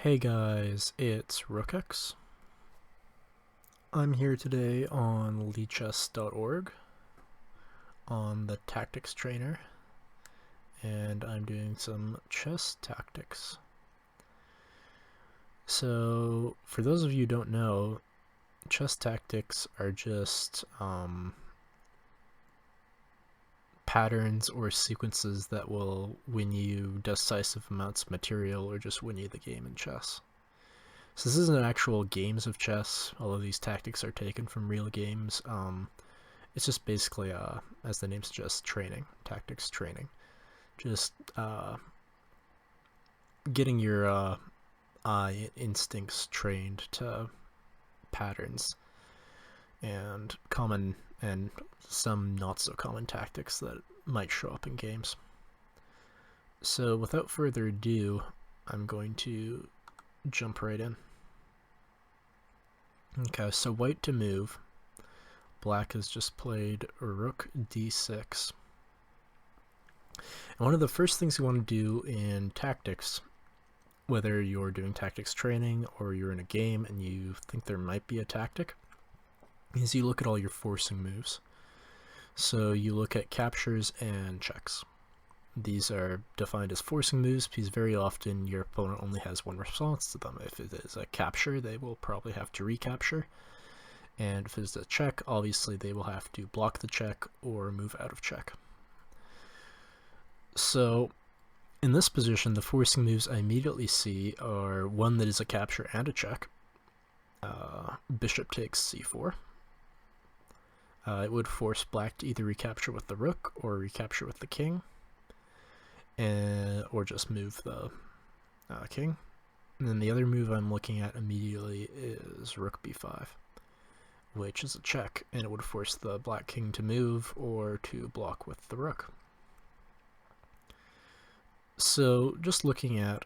Hey guys, it's Rookx. I'm here today on lichess.org on the Tactics Trainer, and I'm doing some chess tactics. So, for those of you who don't know, chess tactics are just patterns or sequences that will win you decisive amounts of material or just win you the game in chess. So this isn't actual games of chess, although these tactics are taken from real games. It's just basically, as the name suggests, training, tactics training. Just getting your eye instincts trained to patterns and common and some not so common tactics that might show up in games. So without further ado, I'm going to jump right in. Okay, so white to move. Black has just played rook d6. And one of the first things you want to do in tactics, whether you're doing tactics training or you're in a game and you think there might be a tactic, is you look at all your forcing moves. So you look at captures and checks. These are defined as forcing moves because very often your opponent only has one response to them. If it is a capture, they will probably have to recapture. And if it's a check, obviously they will have to block the check or move out of check. So in this position, the forcing moves I immediately see are one that is a capture and a check. Bishop takes c4. It would force black to either recapture with the rook or recapture with the king, or just move the king. And then the other move I'm looking at immediately is rook b5, which is a check, and it would force the black king to move or to block with the rook. So just looking at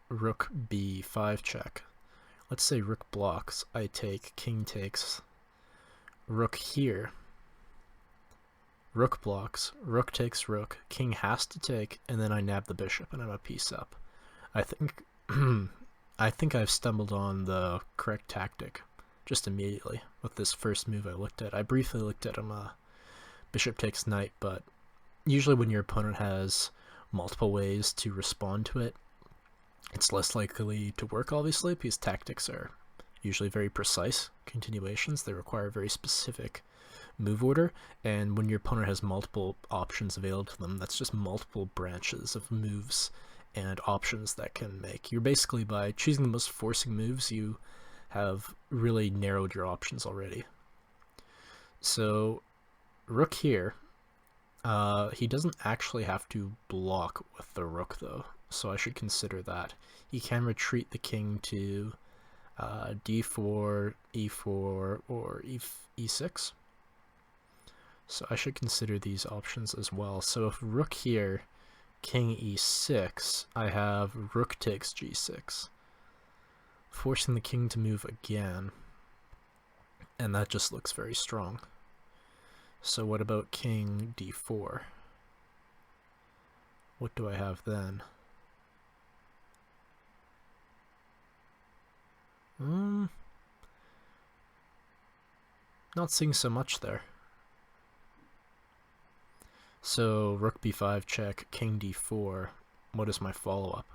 rook b5 check, let's say rook blocks, I take, king takes, rook here, rook blocks, rook takes rook, king has to take, and then I nab the bishop and I'm a piece up. I think I think I've stumbled on the correct tactic just immediately with this first move I looked at. I briefly looked at him, bishop takes knight, but usually when your opponent has multiple ways to respond to it, it's less likely to work, obviously, because tactics are usually very precise continuations. They require a very specific move order, and when your opponent has multiple options available to them, that's just multiple branches of moves and options that can make. You're basically, by choosing the most forcing moves, you have really narrowed your options already. So rook here, he doesn't actually have to block with the rook though, so I should consider that. He can retreat the king to d4, e4, or e6. So I should consider these options as well. So if rook here, king e6, I have rook takes g6, forcing the king to move again, and that just looks very strong. So what about king d4? What do I have then? Not seeing so much there. So rook b5 check, king d4. What is my follow-up?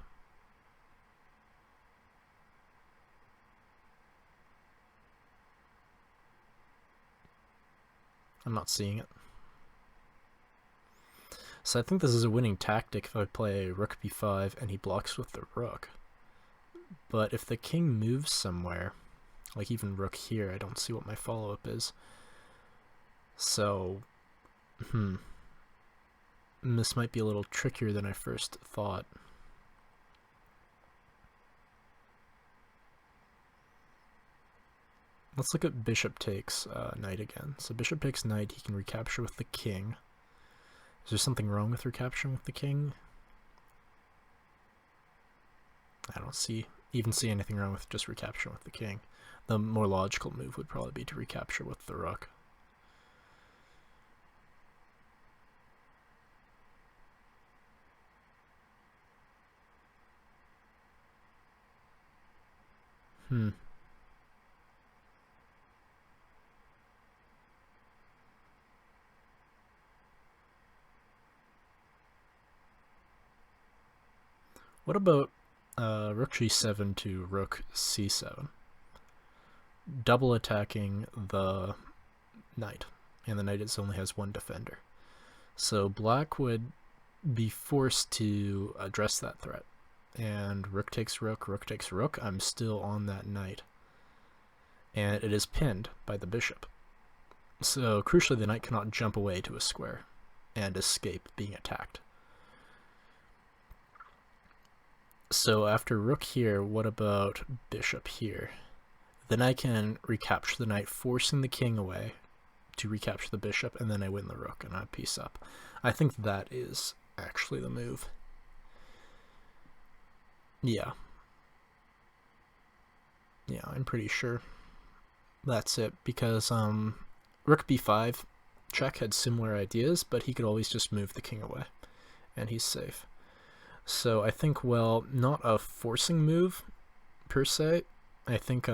I'm not seeing it. So I think this is a winning tactic if I play rook b5 and he blocks with the rook. But if the king moves somewhere, like even rook here, I don't see what my follow-up is. So, this might be a little trickier than I first thought. Let's look at bishop takes knight again. So bishop takes knight, he can recapture with the king. Is there something wrong with recapturing with the king? I don't even see anything wrong with just recapturing with the king. The more logical move would probably be to recapture with the rook. Hmm. What about rook g7 to rook c7? Double attacking the knight, and the knight only has one defender. So black would be forced to address that threat. And rook takes rook, rook takes rook. I'm still on that knight. And it is pinned by the bishop. So crucially, the knight cannot jump away to a square and escape being attacked. So after rook here, what about bishop here? Then I can recapture the knight, forcing the king away to recapture the bishop, and then I win the rook and I piece up. I think that is actually the move. Yeah. Yeah, I'm pretty sure that's it, because rook b5 check had similar ideas, but he could always just move the king away and he's safe. So I think, well, not a forcing move per se. I think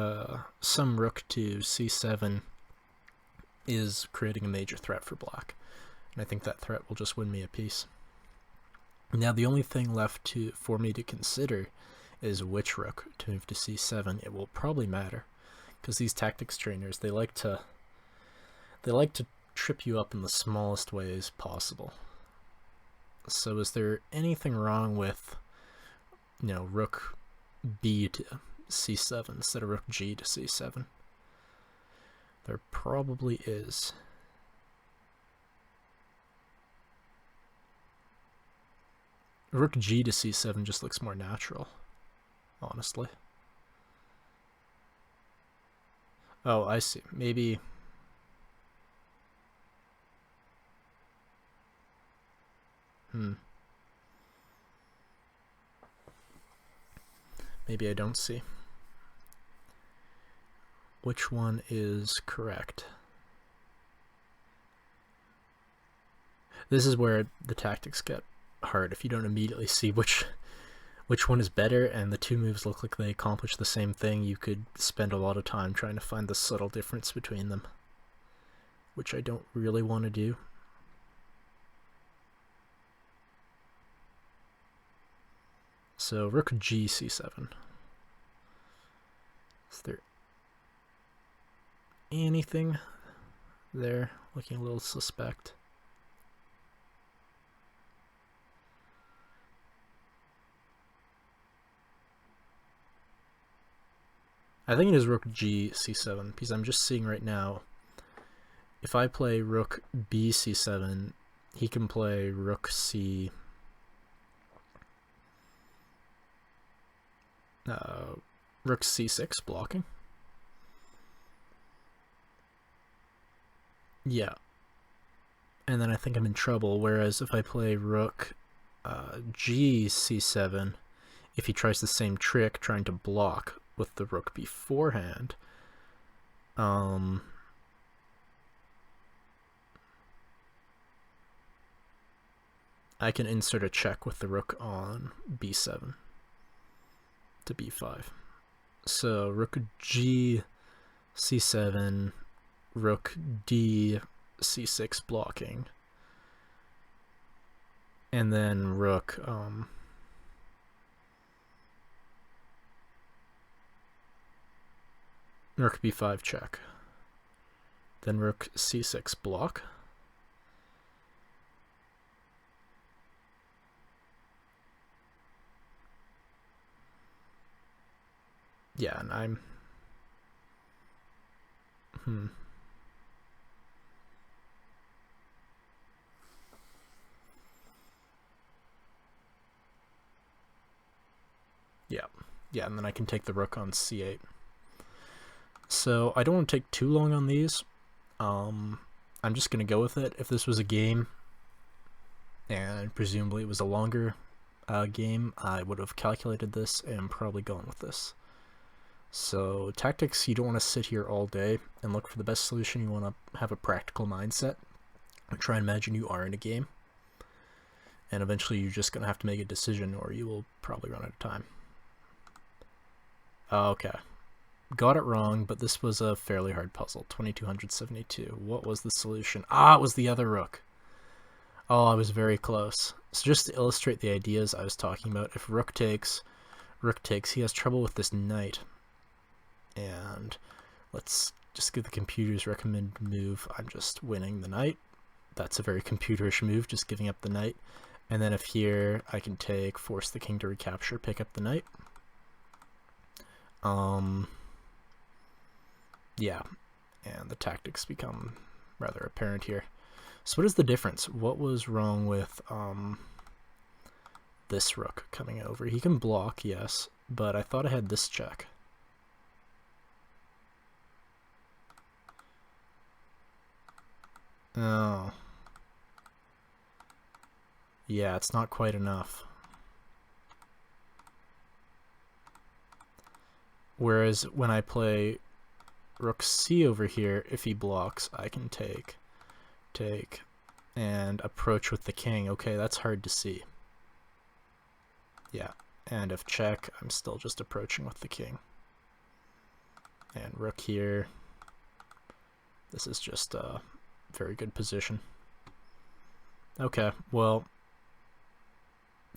some rook to c7 is creating a major threat for black, and I think that threat will just win me a piece. Now the only thing left for me to consider is which rook to move to c7. It will probably matter, because these tactics trainers, they like to trip you up in the smallest ways possible. So is there anything wrong with, rook b to c7 instead of rook g to c7? There probably is. Rook g to c7 just looks more natural, honestly. Oh, I see. Maybe... Maybe I don't see. Which one is correct? This is where the tactics get hard, if you don't immediately see which one is better, and the two moves look like they accomplish the same thing. You could spend a lot of time trying to find the subtle difference between them, which I don't really want to do. So rook g c7. Is there anything there looking a little suspect? I think it is rook g c7, because I'm just seeing right now, if I play rook b c7, he can play rook c... rook c6 blocking. Yeah. And then I think I'm in trouble, whereas if I play rook g c7, if he tries the same trick trying to block with the rook beforehand, I can insert a check with the rook on b7 to b5. So rook g c7, rook d c6 blocking, and then rook rook b5 check, then rook c6 block, yeah, and I'm yeah, and then I can take the rook on c8. So I don't want to take too long on these. I'm just going to go with it. If this was a game, and presumably it was a longer game, I would have calculated this and probably gone with this. So tactics, you don't want to sit here all day and look for the best solution. You want to have a practical mindset and try and imagine you are in a game. And eventually you're just going to have to make a decision, or you will probably run out of time. Okay. got it wrong, but this was a fairly hard puzzle. 2272. What was the solution? Ah, it was the other rook. Oh, I was very close. So just to illustrate the ideas I was talking about, if rook takes, he has trouble with this knight. And let's just give the computer's recommended move. I'm just winning the knight. That's a very computerish move, just giving up the knight. And then if here I can take, force the king to recapture, pick up the knight. Yeah, and the tactics become rather apparent here. So what is the difference? What was wrong with this rook coming over? He can block, yes, but I thought I had this check. Oh. Yeah, it's not quite enough. Whereas when I play rook c over here, if he blocks, I can take, and approach with the king. Okay, that's hard to see. Yeah, and if check, I'm still just approaching with the king. And rook here. This is just a very good position. Okay, well,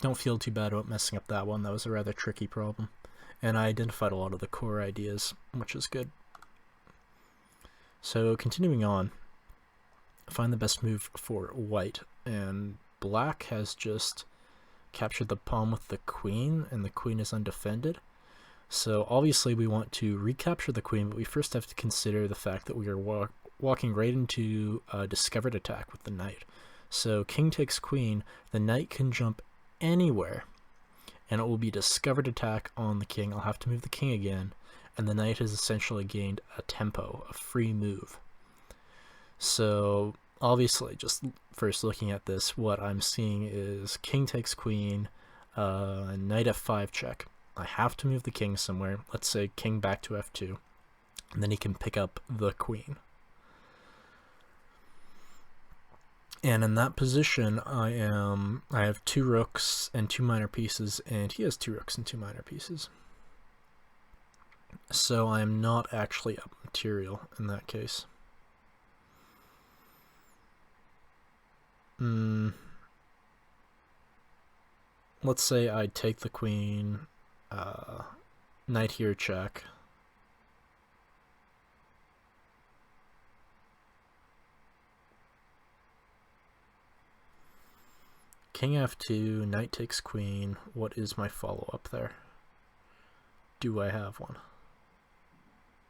don't feel too bad about messing up that one. That was a rather tricky problem. And I identified a lot of the core ideas, which is good. So continuing on, find the best move for white. And black has just captured the pawn with the queen, and the queen is undefended. So obviously we want to recapture the queen, but we first have to consider the fact that we are walking right into a discovered attack with the knight. So king takes queen, the knight can jump anywhere, and it will be discovered attack on the king. I'll have to move the king again, and the knight has essentially gained a tempo, a free move. So obviously, just first looking at this, what I'm seeing is king takes queen, knight f5 check. I have to move the king somewhere. Let's say king back to f2, and then he can pick up the queen. And in that position, I have 2 rooks and 2 minor pieces, and he has 2 rooks and 2 minor pieces. So I'm not actually up material in that case. Let's say I take the queen, knight here check. King f2, knight takes queen. What is my follow-up there? Do I have one?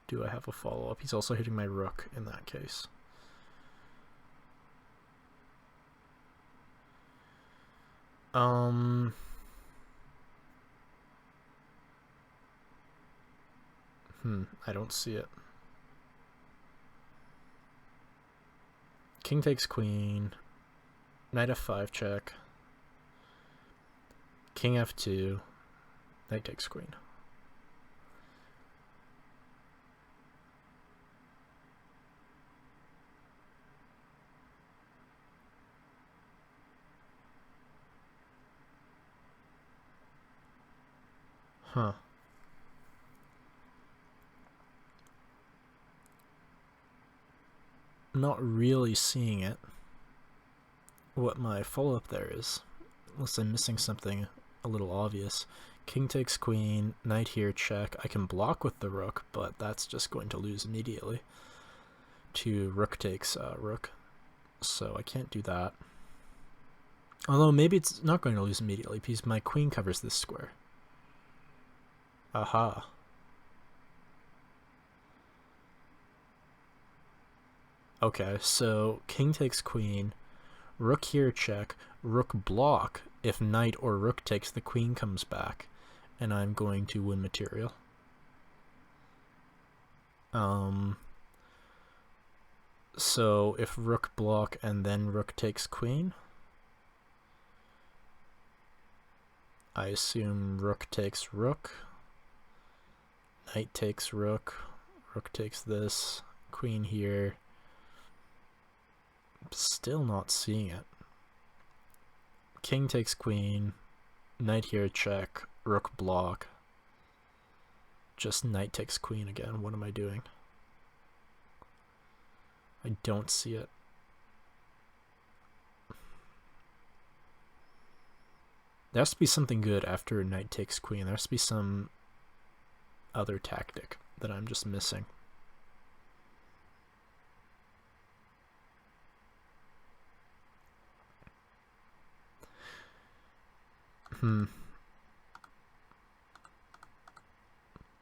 Do I have a follow-up? He's also hitting my rook in that case. I don't see it. King takes queen, knight f5 check, king f2, knight takes queen. Huh. Not really seeing it. What my follow-up there is, unless I'm missing something a little obvious. King takes queen, knight here check. I can block with the rook, but that's just going to lose immediately to rook takes rook. So I can't do that. Although maybe it's not going to lose immediately because my queen covers this square. Aha. Okay, so king takes queen, rook here check, rook block. If knight or rook takes, the queen comes back, and I'm going to win material. So if rook block and then rook takes queen, I assume rook takes rook, knight takes rook, rook takes this, queen here. Still not seeing it. King takes queen, knight here check, rook block, just knight takes queen again. What am I doing? I don't see it. There has to be something good after knight takes queen. There has to be some other tactic that I'm just missing.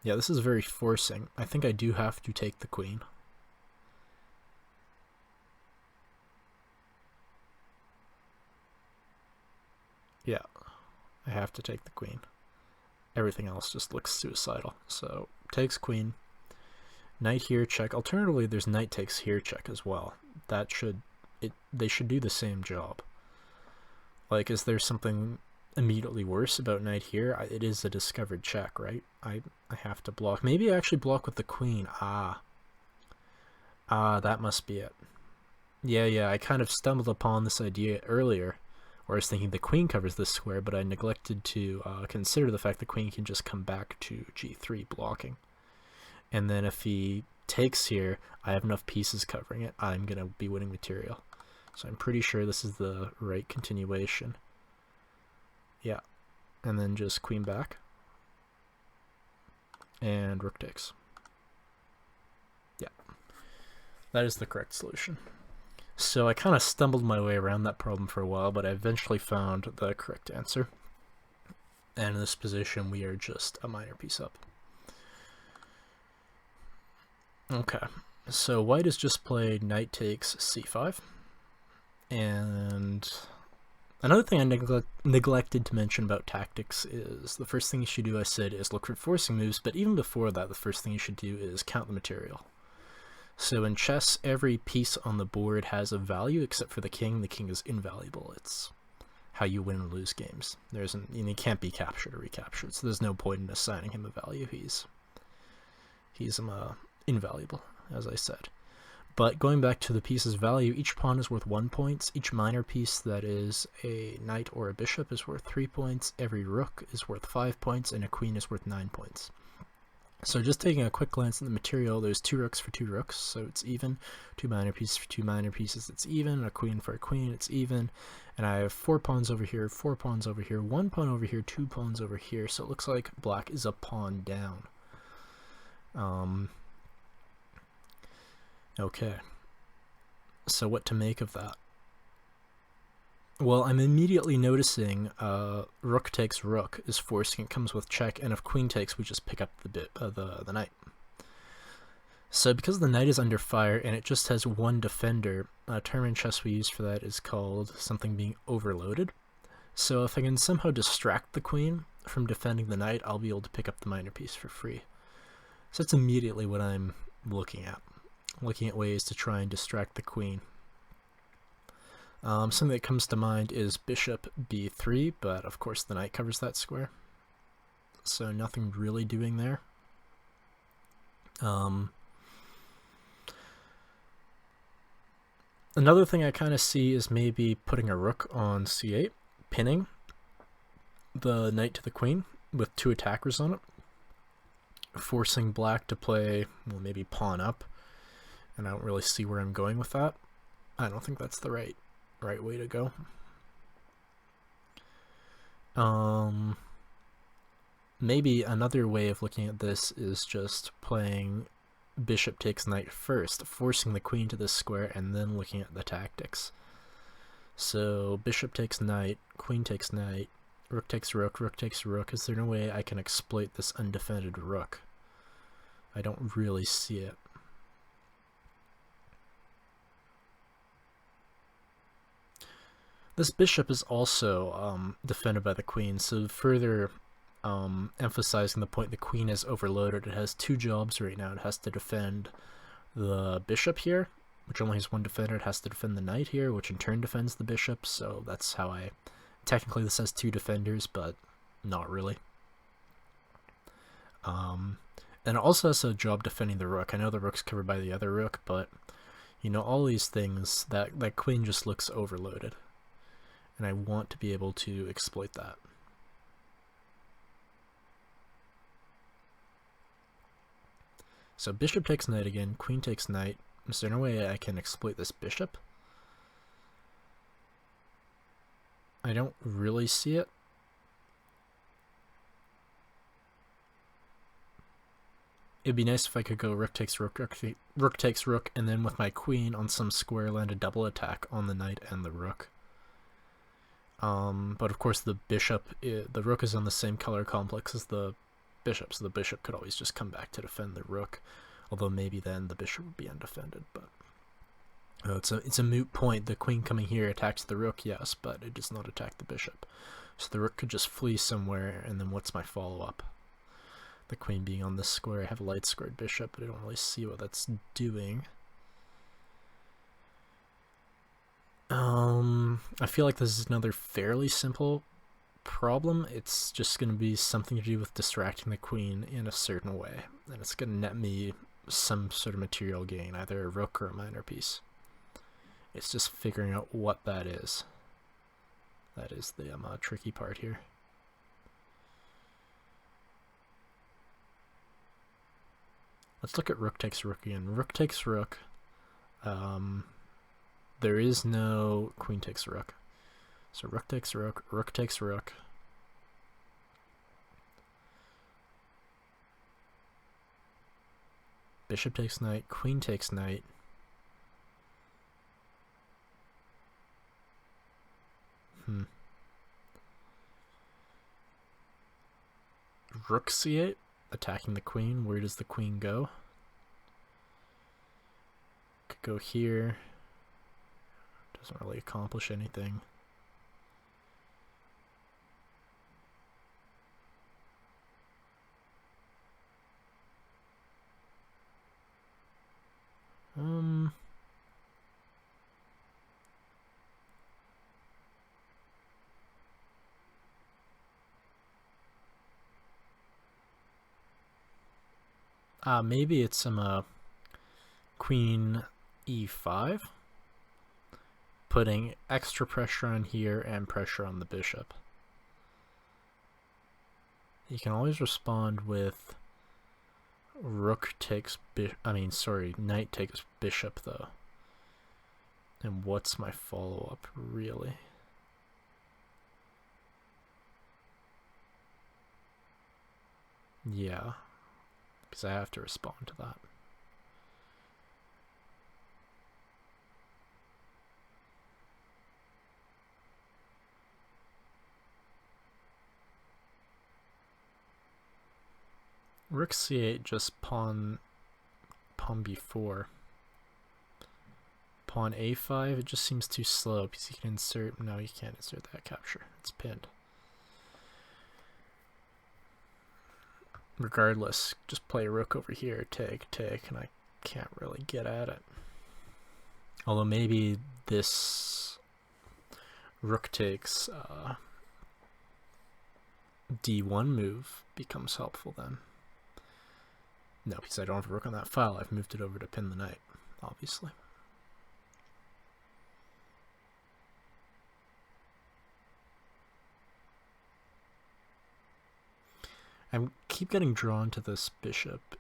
Yeah, this is very forcing. I think I do have to take the queen. Yeah, I have to take the queen. Everything else just looks suicidal. So, takes queen. Knight here, check. Alternatively, there's knight takes here, check as well. That should... they should do the same job. Like, is there something immediately worse about knight here? It is a discovered check, right? I have to block. Maybe I actually block with the queen. That must be it. Yeah, I kind of stumbled upon this idea earlier, where I was thinking the queen covers this square, but I neglected to consider the fact the queen can just come back to g3 blocking. And then if he takes here, I have enough pieces covering it. I'm going to be winning material. So I'm pretty sure this is the right continuation. Yeah. And then just queen back. And rook takes. Yeah. That is the correct solution. So I kind of stumbled my way around that problem for a while, but I eventually found the correct answer. And in this position, we are just a minor piece up. Okay, so white has just played knight takes c5. And another thing I neglected to mention about tactics is the first thing you should do, I said, is look for forcing moves, but even before that, the first thing you should do is count the material. So in chess, every piece on the board has a value except for the king. The king is invaluable. It's how you win and lose games. He can't be captured or recaptured, so there's no point in assigning him a value. He's invaluable, as I said. But going back to the piece's value, each pawn is worth 1 point. Each minor piece that is a knight or a bishop is worth 3 points. Every rook is worth 5 points, and a queen is worth 9 points. So just taking a quick glance at the material, there's 2 rooks for 2 rooks, so it's even. 2 minor pieces for 2 minor pieces, it's even. A queen for a queen, it's even. And I have 4 pawns over here, 4 pawns over here, 1 pawn over here, 2 pawns over here, so it looks like black is a pawn down. Okay. So what to make of that? Well, I'm immediately noticing rook takes rook is forcing. It comes with check, and if queen takes, we just pick up the knight. So because the knight is under fire and it just has 1 defender, a term in chess we use for that is called something being overloaded. So if I can somehow distract the queen from defending the knight, I'll be able to pick up the minor piece for free. So that's immediately what I'm looking at. Looking at ways to try and distract the queen. Something that comes to mind is bishop b3, but of course the knight covers that square. So nothing really doing there. Another thing I kind of see is maybe putting a rook on c8, pinning the knight to the queen with 2 attackers on it, forcing black to play, well, maybe pawn up. And I don't really see where I'm going with that. I don't think that's the right way to go. Maybe another way of looking at this is just playing bishop takes knight first, forcing the queen to this square, and then looking at the tactics. So bishop takes knight, queen takes knight, rook takes rook, rook takes rook. Is there no way I can exploit this undefended rook? I don't really see it. This bishop is also defended by the queen, so further emphasizing the point the queen is overloaded. It has 2 jobs right now. It has to defend the bishop here, which only has 1 defender. It has to defend the knight here, which in turn defends the bishop, so that's how I... Technically this has 2 defenders, but not really. And it also has a job defending the rook. I know the rook's covered by the other rook, but, you know, all these things, that queen just looks overloaded. And I want to be able to exploit that. So bishop takes knight again, queen takes knight. Is there no way I can exploit this bishop? I don't really see it. It'd be nice if I could go rook takes rook, rook takes rook, and then with my queen on some square land a double attack on the knight and the rook. But of course the rook is on the same color complex as the bishop, so the bishop could always just come back to defend the rook. Although maybe then the bishop would be undefended, but it's a moot point. The queen coming here attacks the rook, yes, but it does not attack the bishop. So the rook could just flee somewhere, and then what's my follow-up? The queen being on this square, I have a light squared bishop, but I don't really see what that's doing. I feel like this is another fairly simple problem. It's just going to be something to do with distracting the queen in a certain way, and it's going to net me some sort of material gain, either a rook or a minor piece. It's just figuring out what that is. That is the tricky part here. Let's look at rook takes rook again. Rook takes rook. There is no queen takes rook. So rook takes rook, rook takes rook. Bishop takes knight, queen takes knight. Rook c8, attacking the queen. Where does the queen go? Could go here. Doesn't really accomplish anything. Maybe it's some queen e5, putting extra pressure on here and pressure on the bishop. You can always respond with rook takes knight takes bishop though. And what's my follow-up really? Yeah, because I have to respond to that. Rook c8, just pawn b4. Pawn a5, it just seems too slow because you can insert, no you can't insert that capture, it's pinned. Regardless, just play rook over here, take, and I can't really get at it. Although maybe this rook takes d1 move becomes helpful then. No, because I don't have a rook on that file, I've moved it over to pin the knight, obviously. I keep getting drawn to this bishop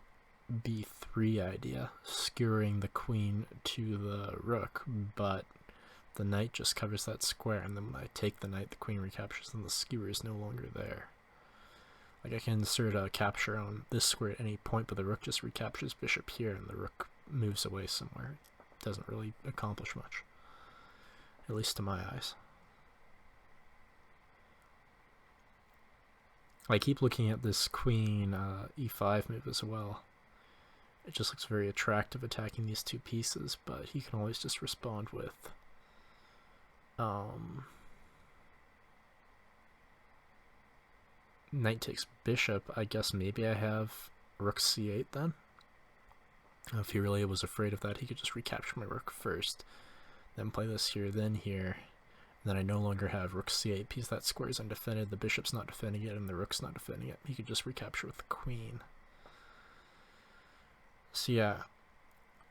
b3 idea, skewering the queen to the rook, but the knight just covers that square, and then when I take the knight, the queen recaptures, and the skewer is no longer there. Like, I can insert a capture on this square at any point, but the rook just recaptures bishop here, and the rook moves away somewhere. It doesn't really accomplish much, at least to my eyes. I keep looking at this queen e5 move as well. It just looks very attractive attacking these two pieces, but he can always just respond with knight takes bishop. I guess maybe I have rook c8 then. If he really was afraid of that, he could just recapture my rook first, then play this here, then here. And then I no longer have rook c8 because that square is undefended, the bishop's not defending it, and the rook's not defending it. He could just recapture with the queen. So yeah,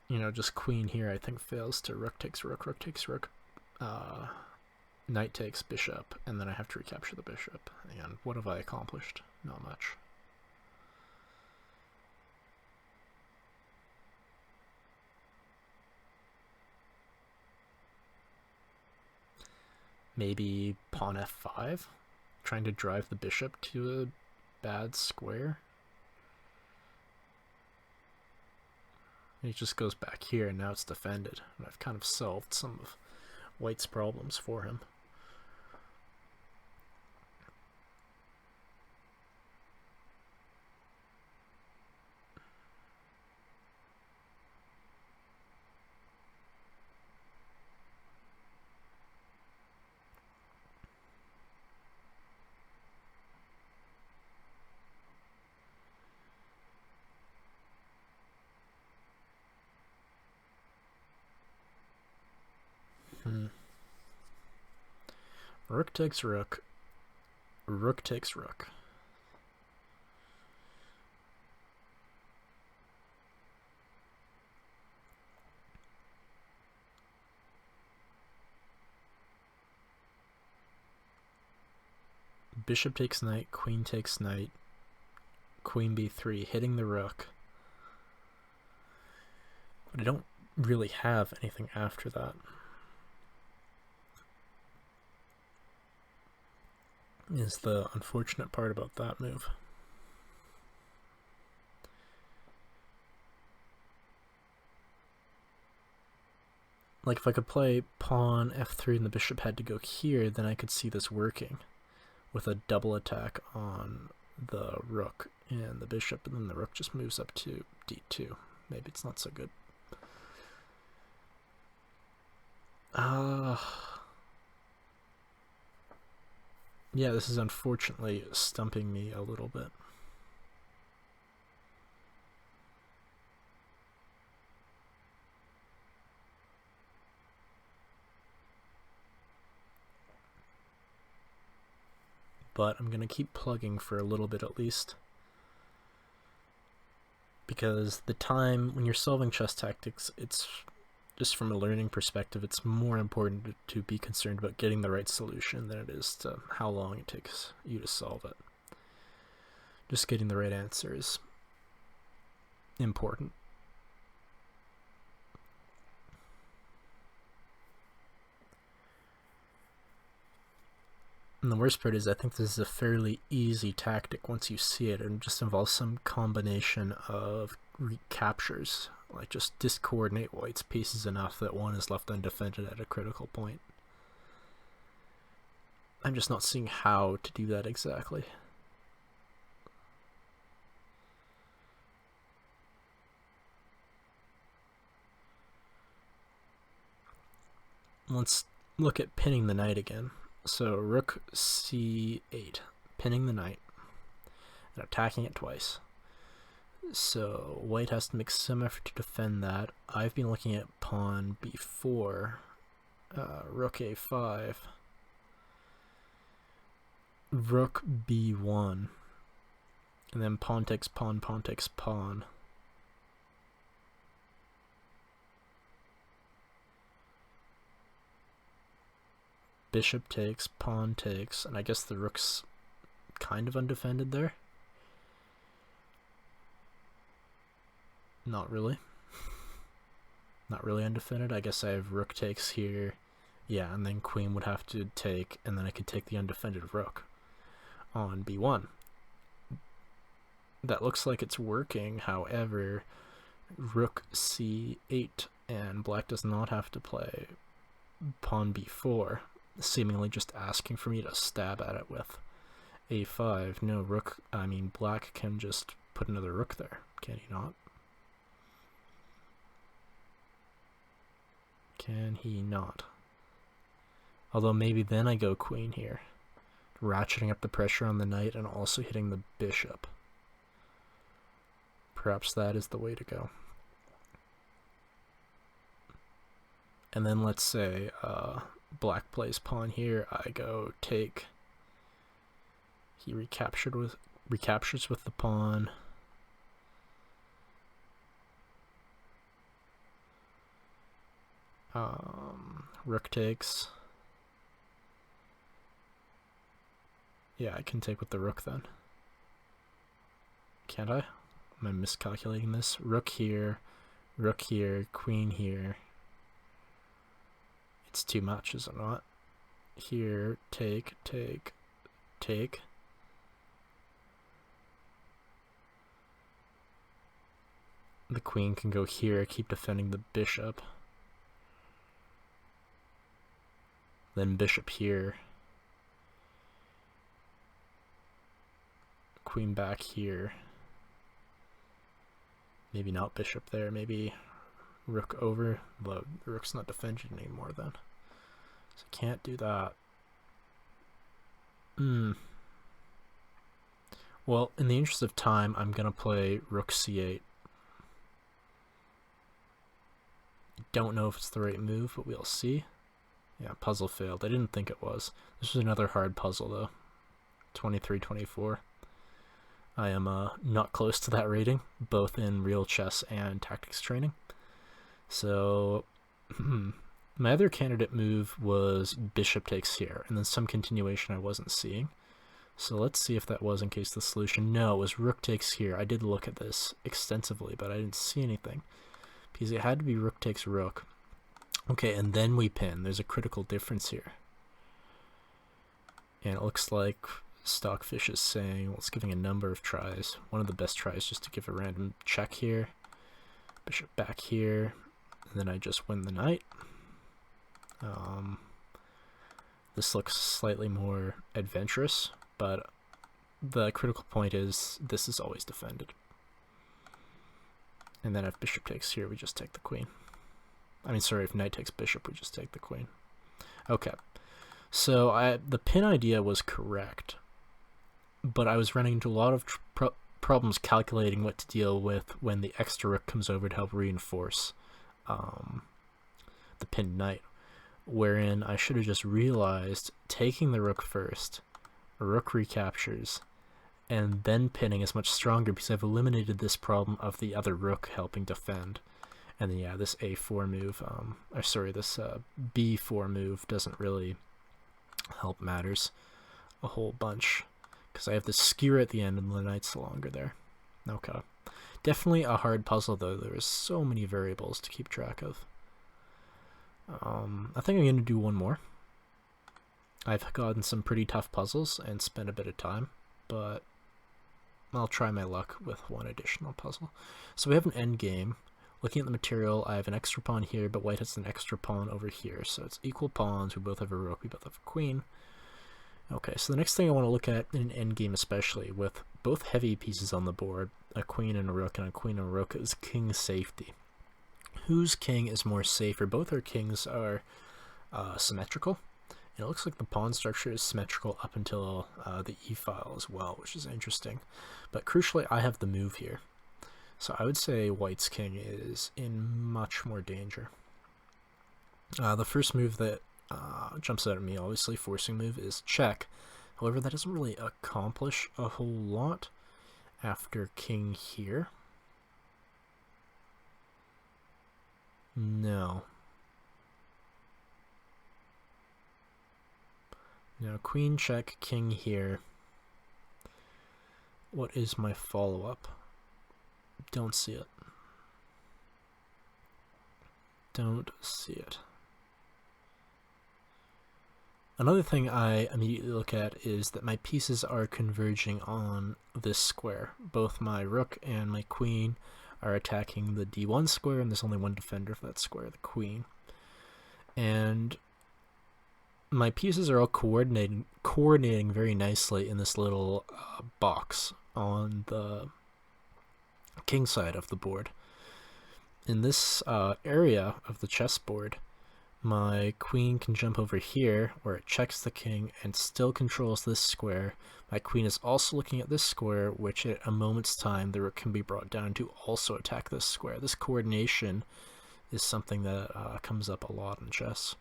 you know, just queen here I think fails to rook takes rook, rook takes rook, knight takes bishop, and then I have to recapture the bishop. And what have I accomplished? Not much. Maybe pawn f5, trying to drive the bishop to a bad square. And he just goes back here, and now it's defended. And I've kind of solved some of White's problems for him. Rook takes rook. Rook takes rook. Bishop takes knight, queen takes knight, queen b3, hitting the rook. But I don't really have anything after that. Is the unfortunate part about that move. Like, if I could play pawn f3 and the bishop had to go here, then I could see this working with a double attack on the rook and the bishop, and then the rook just moves up to d2. Maybe it's not so good. Yeah, this is unfortunately stumping me a little bit. But I'm going to keep plugging for a little bit at least. Because the time when you're solving chess tactics, it's just from a learning perspective, it's more important to be concerned about getting the right solution than it is to how long it takes you to solve it. Just getting the right answer is important. And the worst part is I think this is a fairly easy tactic once you see it, and it just involves some combination of recaptures. Like, just discoordinate White's pieces enough that one is left undefended at a critical point. I'm just not seeing how to do that exactly. Let's look at pinning the knight again. So rook c8, pinning the knight and attacking it twice. So White has to make some effort to defend that. I've been looking at pawn b4, rook a5, rook b1, and then pawn takes pawn, pawn takes pawn. Bishop takes, pawn takes, and I guess the rook's kind of undefended there. Not really. Not really undefended. I guess I have rook takes here. Yeah, and then queen would have to take, and then I could take the undefended rook on b1. That looks like it's working, however, rook c8, and black does not have to play pawn b4, seemingly just asking for me to stab at it with a5. No, black can just put another rook there, can he not? Can he not? Although maybe then I go queen here, ratcheting up the pressure on the knight and also hitting the bishop. Perhaps that is the way to go. And then let's say black plays pawn here, I go take. He recaptures with the pawn. Rook takes. Yeah, I can take with the rook then. Can't I? Am I miscalculating this? Rook here, queen here. It's too much, is it not? here, take, take, take. The queen can go here, keep defending the bishop. Then bishop here. Queen back here. Maybe not bishop there, maybe rook over. Well, the rook's not defended anymore then. So can't do that. Well, in the interest of time, I'm going to play rook c8. Don't know if it's the right move, but we'll see. Yeah, puzzle failed. I didn't think it was. This was another hard puzzle, though. 23-24. I am not close to that rating, both in real chess and tactics training. So, my other candidate move was bishop takes here, and then some continuation I wasn't seeing. So let's see if that was in case the solution. No, it was rook takes here. I did look at this extensively, but I didn't see anything, because it had to be rook takes rook. Okay, and then we pin. There's a critical difference here. And it looks like Stockfish is saying, well, it's giving a number of tries. One of the best tries just to give a random check here. Bishop back here. And then I just win the knight. This looks slightly more adventurous, but the critical point is this is always defended. And then if bishop takes here, we just take the queen. I mean, sorry, if knight takes bishop, we just take the queen. Okay, so the pin idea was correct, but I was running into a lot of problems calculating what to deal with when the extra rook comes over to help reinforce the pinned knight, wherein I should have just realized taking the rook first, rook recaptures, and then pinning is much stronger because I've eliminated this problem of the other rook helping defend. And then, yeah, this a4 move, this b4 move doesn't really help matters a whole bunch, because I have the skewer at the end and the knight's no longer there. Okay. Definitely a hard puzzle, though. There is so many variables to keep track of. I think I'm going to do one more. I've gotten some pretty tough puzzles and spent a bit of time, but I'll try my luck with one additional puzzle. So we have an endgame. Looking at the material, I have an extra pawn here, but white has an extra pawn over here. So it's equal pawns. We both have a rook. We both have a queen. Okay, so the next thing I want to look at in an endgame, especially with both heavy pieces on the board, a queen and a rook and a queen and a rook, is king safety. Whose king is more safer? Both our kings are symmetrical. And it looks like the pawn structure is symmetrical up until the e-file as well, which is interesting. But crucially, I have the move here. So I would say white's king is in much more danger. The first move that jumps out at me, obviously, forcing move, is check. However, that doesn't really accomplish a whole lot after king here. No. Now, queen check, king here. What is my follow-up? Don't see it. Don't see it. Another thing I immediately look at is that my pieces are converging on this square. Both my rook and my queen are attacking the d1 square, and there's only one defender for that square, the queen. And my pieces are all coordinating very nicely in this little box on the king side of the board. In this area of the chessboard, my queen can jump over here where it checks the king and still controls this square. My queen is also looking at this square, which at a moment's time the rook can be brought down to also attack this square. This coordination is something that comes up a lot in chess,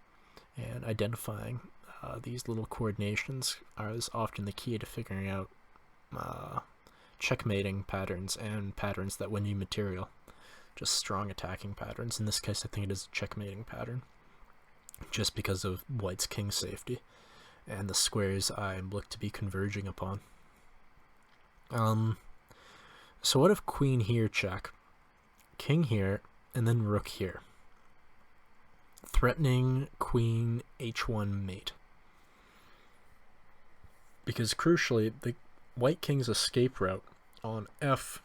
and identifying these little coordinations is often the key to figuring out checkmating patterns and patterns that win you material. Just strong attacking patterns. In this case, I think it is a checkmating pattern, just because of white's king safety and the squares I look to be converging upon. So what if queen here check, king here, and then rook here, threatening queen h1 mate? Because crucially, the white king's escape route on f3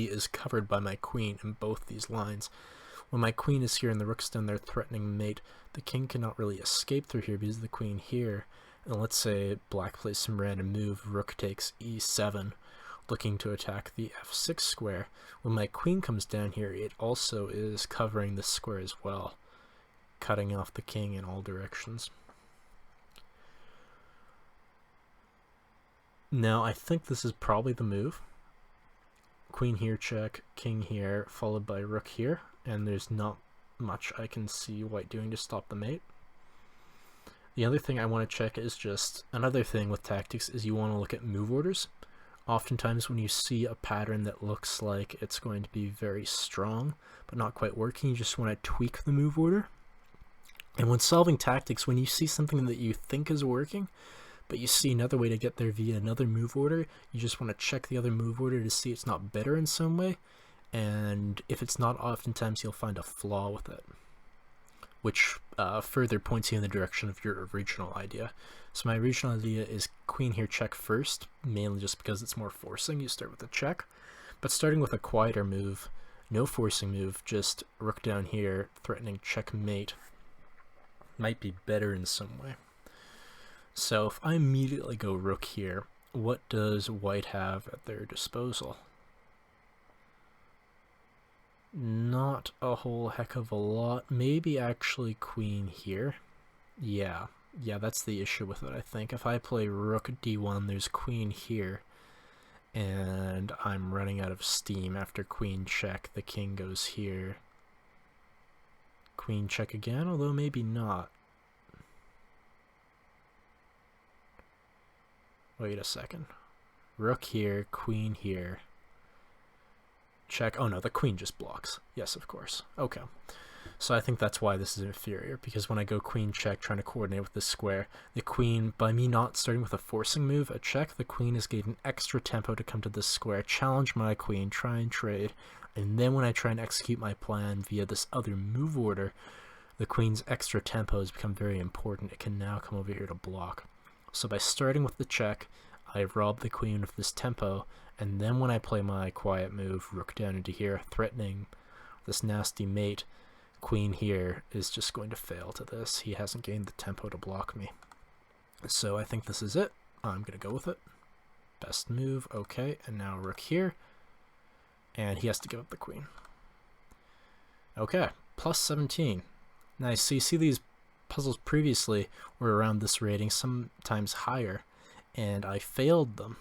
is covered by my queen in both these lines. When my queen is here and the rook's down there threatening mate, the king cannot really escape through here because of the queen here. And let's say black plays some random move, rook takes e7, looking to attack the f6 square. When my queen comes down here, it also is covering this square as well, cutting off the king in all directions. Now, I think this is probably the move. Queen here check, king here, followed by rook here, and there's not much I can see white doing to stop the mate. The other thing I want to check is just, another thing with tactics is you want to look at move orders. Oftentimes when you see a pattern that looks like it's going to be very strong, but not quite working, you just want to tweak the move order. And when solving tactics, when you see something that you think is working, but you see another way to get there via another move order, you just want to check the other move order to see it's not better in some way. And if it's not, oftentimes you'll find a flaw with it, which further points you in the direction of your original idea. So my original idea is queen here check first, mainly just because it's more forcing. You start with a check, but starting with a quieter move, no forcing move, just rook down here, threatening checkmate, might be better in some way. So if I immediately go rook here, what does white have at their disposal? Not a whole heck of a lot. Maybe actually queen here. Yeah, that's the issue with it, I think. If I play rook d1, there's queen here, and I'm running out of steam after queen check. The king goes here. Queen check again, although maybe not. Wait a second. Rook here, queen here. Check. Oh no, the queen just blocks. Yes, of course. Okay. So I think that's why this is inferior, because when I go queen check trying to coordinate with this square, the queen, by me not starting with a forcing move, a check, the queen is getting extra tempo to come to this square, challenge my queen, try and trade, and then when I try and execute my plan via this other move order, the queen's extra tempo has become very important. It can now come over here to block. So by starting with the check, I rob the queen with this tempo, and then when I play my quiet move, rook down into here, threatening this nasty mate, queen here is just going to fail to this. He hasn't gained the tempo to block me. So I think this is it. I'm going to go with it. Best move, okay, and now rook here, and he has to give up the queen. Okay, plus 17. Nice. So you see these puzzles previously were around this rating, sometimes higher, and I failed them.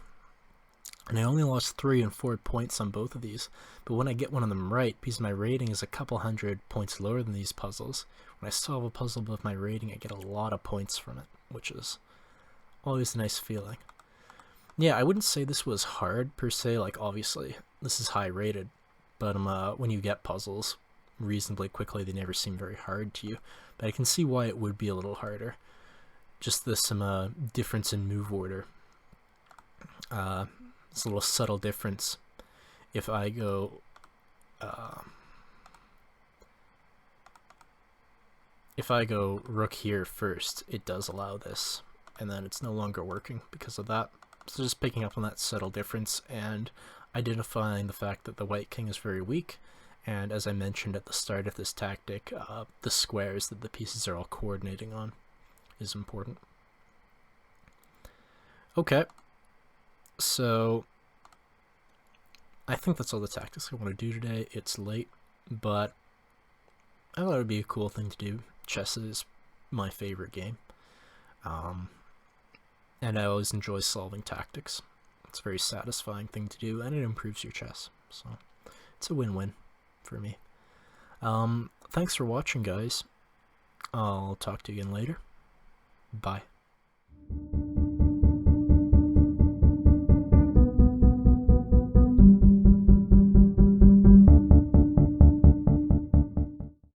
And I only lost 3 and 4 points on both of these, but when I get one of them right, because my rating is a couple hundred points lower than these puzzles, when I solve a puzzle above my rating, I get a lot of points from it, which is always a nice feeling. Yeah, I wouldn't say this was hard per se, like obviously this is high rated, but when you get puzzles reasonably quickly, they never seem very hard to you. But I can see why it would be a little harder. Just this difference in move order. It's a little subtle difference. If I go rook here first, it does allow this, and then it's no longer working because of that. So just picking up on that subtle difference and identifying the fact that the white king is very weak, and as I mentioned at the start of this tactic, the squares that the pieces are all coordinating on is important. Okay, so I think that's all the tactics I want to do today. It's late, but I thought it would be a cool thing to do. Chess is my favorite game, and I always enjoy solving tactics. It's a very satisfying thing to do, and it improves your chess, so it's a win-win for me. Thanks for watching, guys. I'll talk to you again later. Bye.